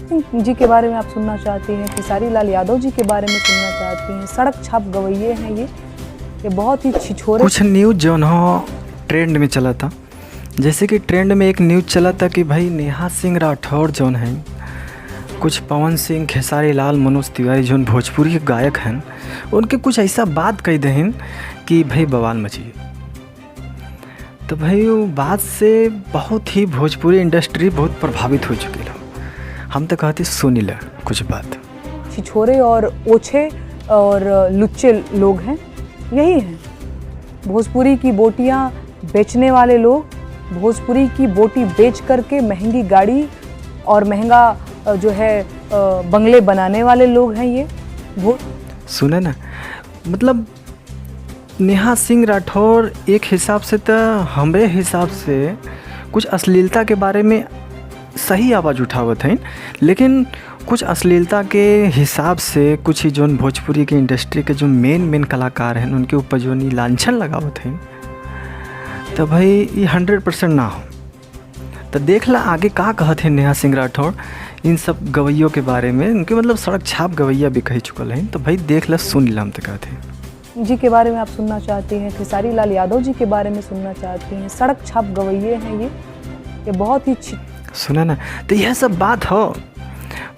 जी के बारे में आप सुनना चाहती हैं, खेसारी लाल यादव जी के बारे में सुनना चाहती हैं, सड़क छाप गवैये हैं ये बहुत ही छिछोरे। कुछ न्यूज़ जो न ट्रेंड में चला था, जैसे कि ट्रेंड में एक न्यूज़ चला था कि भाई नेहा सिंह राठौर जौन हैं, कुछ पवन सिंह, खेसारी लाल, मनोज तिवारी जौन भोजपुरी के गायक हैं, उनके कुछ ऐसा बात कही दहन कि भाई बवाल मची। तो भाई वो बात से बहुत ही भोजपुरी इंडस्ट्री बहुत प्रभावित हो चुकी है। हम तो कहते सुनी ला कुछ बात। छिछोरे और ओछे और लुच्चे लोग हैं, यही हैं भोजपुरी की बोटियां बेचने वाले लोग। भोजपुरी की बोटी बेच करके महंगी गाड़ी और महंगा जो है बंगले बनाने वाले लोग हैं ये। सुने ना, मतलब नेहा सिंह राठौर एक हिसाब से तो हमारे हिसाब से कुछ अश्लीलता के बारे में सही आवाज़ उठावत हैं, लेकिन कुछ अश्लीलता के हिसाब से कुछ ही जो भोजपुरी के इंडस्ट्री के जो मेन कलाकार हैं उनके ऊपर जो लांछन लगावत हैं, तो भाई ये 100% ना हो। तो देख ला आगे का कहत है नेहा सिंह राठौर इन सब गवैयों के बारे में। उनके मतलब सड़क छाप गवैया भी कही चुकल हैं। तो भाई देख ला, सुन ला, हम तो कहते हैं। जी के बारे में आप सुनना चाहती हैं, खेसारी लाल यादव जी के बारे में सुनना चाहती हैं, सड़क छाप गवैये हैं ये बहुत ही सुना ना। तो यह सब बात हो,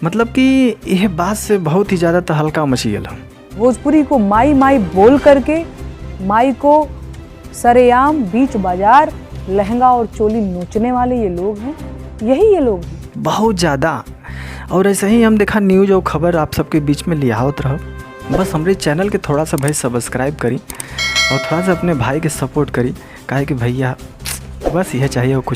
मतलब कि यह बात से बहुत ही ज़्यादा तो हल्का मचियल हो। भोजपुरी को माई माई बोल करके माई को सरेआम बीच बाजार लहंगा और चोली नोचने वाले ये लोग हैं, यही ये लोग हैं बहुत ज़्यादा। और ऐसे ही हम देखा न्यूज़ और खबर आप सबके बीच में लियावत रहो। बस हमारे चैनल के थोड़ा सा भाई सब्सक्राइब करी और थोड़ा सा अपने भाई के सपोर्ट करी, काहे कि भैया बस यह चाहिए वो कुछ